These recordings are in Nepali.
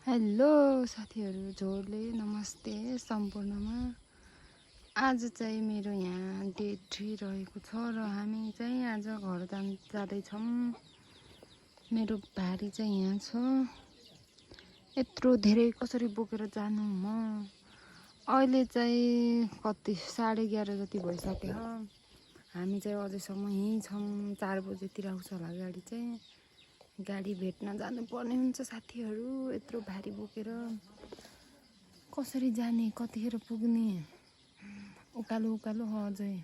हेलो साथीहरू, झोले नमस्ते सम्पूर्णमा। आज चाहिँ मेरो यहाँ डे 3 रहेको छ र हामी चाहिँ आज घर जाँदैछौँ। मेरो भारी चाहिँ यहाँ छ। यत्रो धेरै कसरी बोकेर जानु म। अहिले चाहिँ कति 11:30 जति भइसक्यो। हामी चाहिँ अझैसम्म यहीँ छौँ। 4 बजेतिर आउँछ होला गाडी चाहिँ। गाडी भेट्न जानुपर्ने हुन्छ साथीहरू। यत्रो भारी बोकेर कसरी जाने, कतिखेर पुग्ने, उकालो उकालो अझै।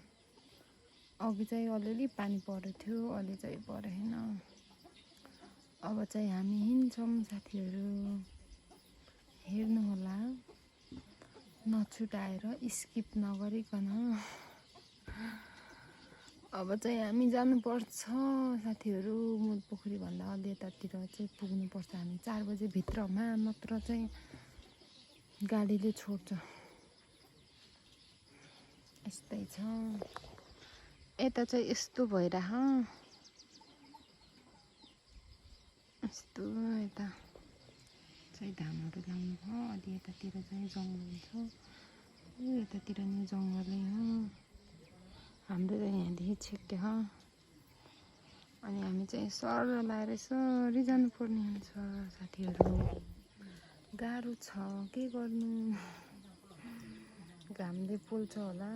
अघि चाहिँ अलिअलि पानी परेको थियो, अहिले चाहिँ परेन। अब चाहिँ हामी हिँड्छौँ साथीहरू। हेर्नु होला, नछुटाएर स्किप नगरिकन। अब चाहिँ हामी जानुपर्छ साथीहरू। मुलपोखरी भन्दा अलि यतातिर चाहिँ पुग्नुपर्छ हामी 4 बजे भित्रमा, नत्र चाहिँ गाडीले छोड्छ। यस्तै छ। यता चाहिँ यस्तो भइरह। यस्तो यता चाहिँ धानहरू लाउनु हो। अलि यतातिर चाहिँ जङ्गल छ। यतातिर नि जङ्गलै हो। हाम्रो चाहिँ यहाँदेखि छेक्के हो। अनि हामी चाहिँ सर लाएर यसरी जानुपर्ने हुन्छ साथीहरू। गाह्रो छ, के गर्नु। घामले पोल्छ होला।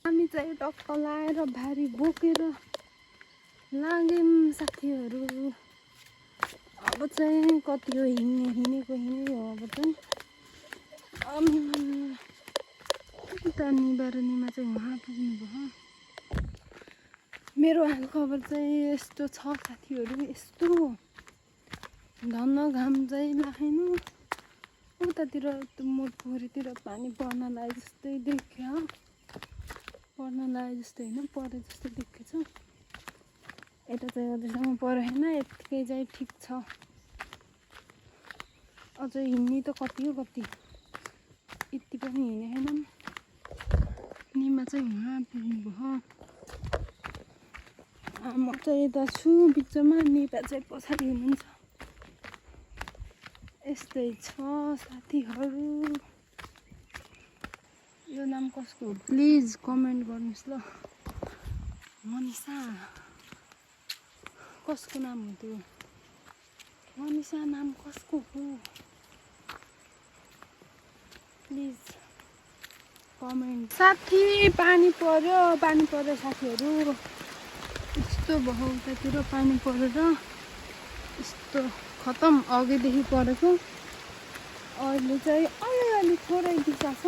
हामी चाहिँ टक्क लाएर भारी बोकेर लाग्यौँ साथीहरू। अब चाहिँ कति हो हिँडेको हो। अब चाहिँ उता निबारनीमा चाहिँ उहाँ पुग्नु भयो। मेरो हालखबर चाहिँ यस्तो छ साथीहरू। यस्तो धन्न घाम चाहिँ लाग्नु। उतातिर मुलपोखरीतिर पानी पर्न लागे जस्तै देख्यो। पर्न लागे जस्तै होइन, परे जस्तो देखेछ। यता चाहिँ अझैसम्म परेन, यतिकै चाहिँ ठिक छ। अझै हिँड्ने त कति हो कति, यति पनि हिँडेनौँ। निमा चाहिँ उहाँ पुग्नु भयो। म चाहिँ यता छु बिचमा, निपा चाहिँ पछाडि हुनुहुन्छ। यस्तै छ साथीहरू। यो नाम कसको हो प्लिज कमेन्ट गर्नुहोस् ल। मनिषा कसको नाम हो त्यो? मनिषा नाम कसको हो प्लिज कमेन्ट। साथी पानी पर्यो साथीहरू। यस्तो भयो उतातिर पानी परेर यस्तो खतम। अघिदेखि परेको, अहिले चाहिँ अलिअलि थोरै दिशा छ,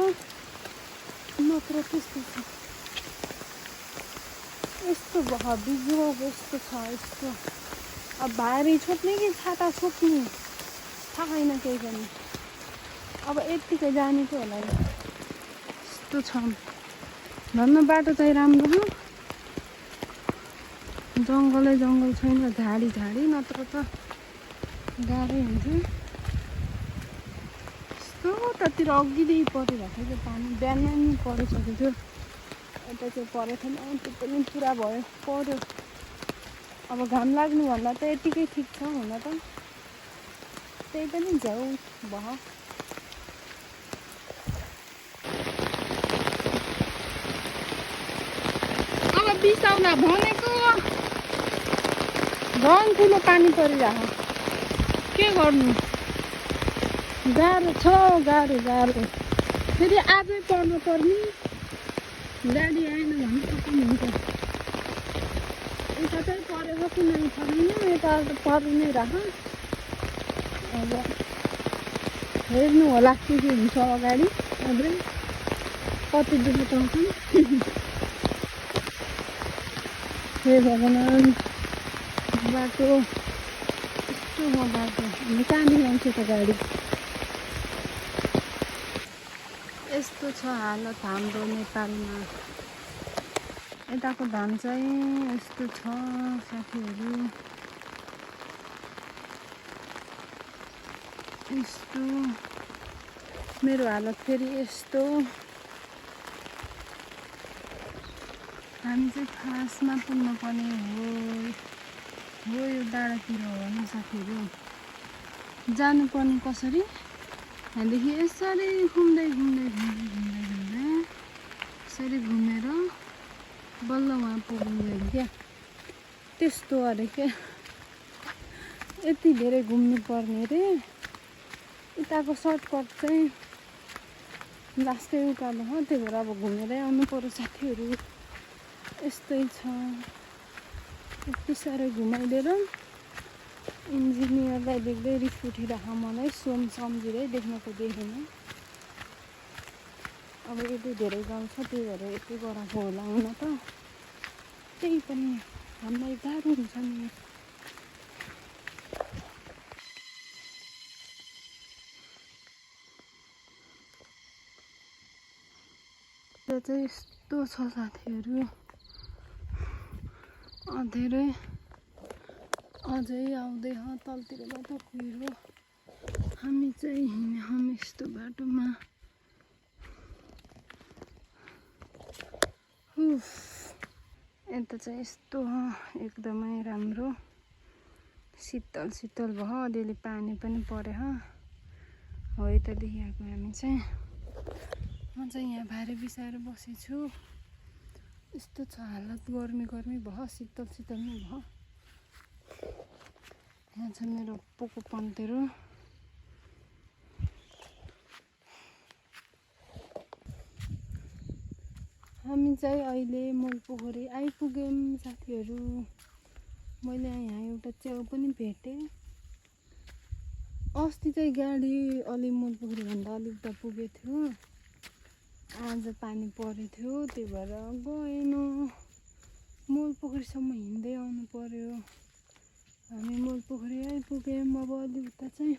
नत्र त्यस्तो छ। यस्तो भयो बिजो यस्तो छ। यस्तो अब भारी छोड्ने कि छाता छोप्ने थाहा छैन केही पनि। अब यत्तिकै जानेको होला। यस्तो छ। धन्न बाटो चाहिँ राम्रो हो, जङ्गलै जङ्गल छैन, झाडी नत्र त गाह्रै हुन्छ। यस्तो उतातिर अघिदेखि परिरहेको थियो पानी, बिहान नि परिसकेको थियो। यता चाहिँ परेको थिएन, त्यो पनि पुरा पर्यो। अब घाम लाग्नुभन्दा त यतिकै ठिक छ हुन त। त्यही पनि झ्याउ भयो। अब बिसाउला भनेको झन् ठुलो पानी परिरहेको। के गर्नु, गाह्रो छ, गाह्रो। फेरि आजै पर्नु पर्ने, गाडी आएन भने खतम हुन्छ। यता चाहिँ परेको कुनै छैन, यता पर्नु नै राख। अब हेर्नु होला के हुन्छ अगाडि। अझै कति दुःख पाउँछन्। हे भगवान्, बाटो यस्तो हो बाटो। हामी कहाँदेखि आउँछ त गाडी। यस्तो छ हालत हाम्रो नेपालमा। यताको धान चाहिँ यस्तो छ साथीहरू। यस्तो मेरो हालत फेरि यस्तो। हामी चाहिँ खासमा पुग्नुपर्ने हो यो डाँडातिर हो नि साथीहरू। जानुपर्ने कसरी त्यहाँदेखि यसरी घुम्दै घुम्दै घुम्दै घुम्दै घुम्दै यसरी घुमेर बल्ल वहाँ पुग्नु क्या त्यस्तो अरे क्या यति धेरै घुम्नु पर्ने रे यताको सर्टकट चाहिँ लास्टै उकालो हो त्यही भएर अब घुमेरै आउनु पर्यो साथीहरू यस्तै छ यति साह्रो घुमाइदिएर इन्जिनियरलाई देख्दै रिस उठिरहेको मलाई सोम सम्झिँदै देख्नको देखेन अब यति धेरै गाउँ छ त्यही भएर यति गराएको होला हुन त त्यही पनि हामीलाई गाह्रो हुन्छ नि त्यो चाहिँ यस्तो छ साथीहरू धेरै अझै आउँदै हो तलतिरबाट कुहिरो हामी चाहिँ हिँड्यौँ यस्तो बाटोमा यता चाहिँ यस्तो एकदमै राम्रो शीतल शीतल भयो अलिअलि पानी पनि पऱ्यो हो यतादेखि आएको हामी चाहिँ म चाहिँ यहाँ भारी बिसाएर बसेछु यस्तो छ हालत गर्मी गर्मी भयो शीतल शीतल नै भयो यहाँ छ मेरो पोको पन्तेरो हामी चाहिँ अहिले मूलपोखरी आइपुग्यौँ साथीहरू मैले यहाँ एउटा च्याउ पनि भेटेँ अस्ति चाहिँ गाडी अलि मूलपोखरीभन्दा अलिक उता पुगेको थियो आज पानी परेको थियो त्यही भएर गएन मूलपोखरीसम्म हिँड्दै आउनु पर्यो हामी मूलपोखरी आइपुग्यौँ अब अलि उता चाहिँ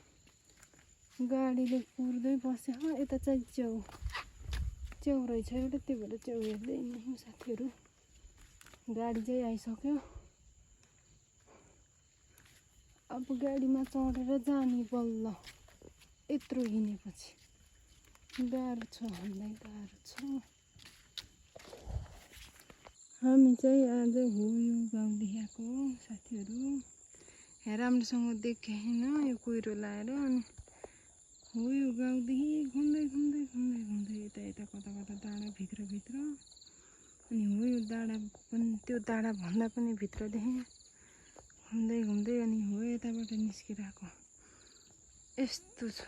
गाडीले कुर्दै बस्यो यता चाहिँ च्याउ रहेछ एउटा त्यही भएर च्याउ हेर्दै हिँड्यौँ साथीहरू गाडी चाहिँ आइसक्यो अब गाडीमा चढेर जाने बल्ल यत्रो हिँडेपछि गाह्रो छ हामीलाई गाह्रो छ हामी चाहिँ आज हो यो गाउँदेखि आएको साथीहरू यहाँ राम्रोसँग देखेन यो कुहिरो लाएर अनि हो यो गाउँदेखि घुम्दै घुम्दै घुम्दै घुम्दै यता यता कता कता डाँडा भित्र अनि हो यो डाँडा पनि त्यो डाँडा भन्दा पनि भित्रदेखि घुम्दै घुम्दै अनि हो यताबाट निस्किरहेको यस्तो छ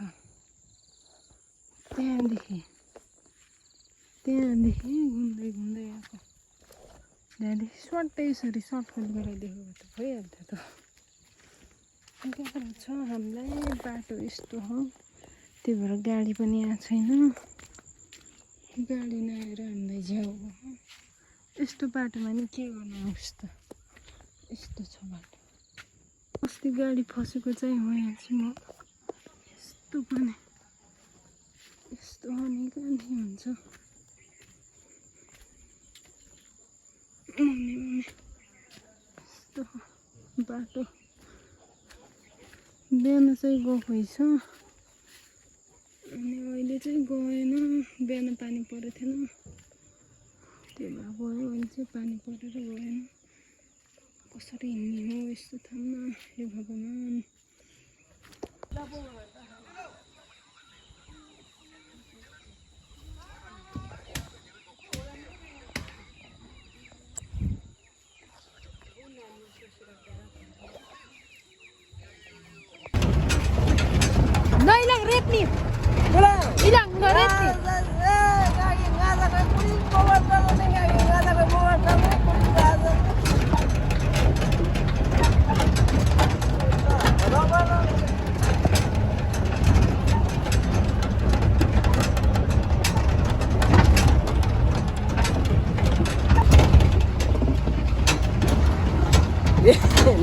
त्यहाँदेखि घुम्दै घुम्दै आएको त्यहाँदेखि स्वाट्टै यसरी सर्टकट गराइदिएको भए त भइहाल्थ्यो त गाह्रो छ हामीलाई बाटो यस्तो हो त्यही भएर गाडी पनि आएको छैन गाडी नआएर हामीलाई झ्याउ यस्तो बाटोमा नि के गर्नु आउँछ त यस्तो छ बाटो अस्ति गाडी फसेको चाहिँ भइहाल्छु म यस्तो पनि यस्तो अनि हुन्छ यस्तो बाटो बिहान चाहिँ गएको रहेछ अनि अहिले चाहिँ गएन बिहान पानी परेको थिएन त्यही भएर गयो अहिले चाहिँ पानी परेर गएन कसरी हिँड्ने हो यस्तो ठाउँमा हे भगवान् No, ilang rate ni? Wala. Ilang na rate ni?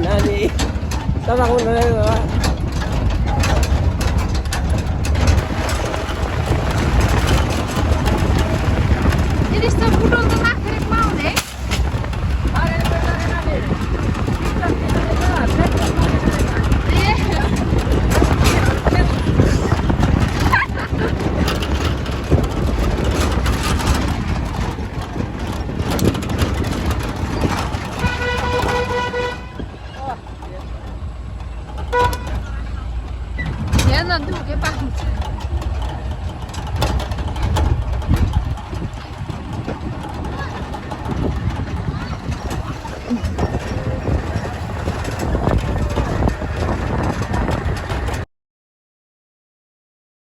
Nani, sama ko na lang. Ini sa budol to nakrek mau deh. पाउँछ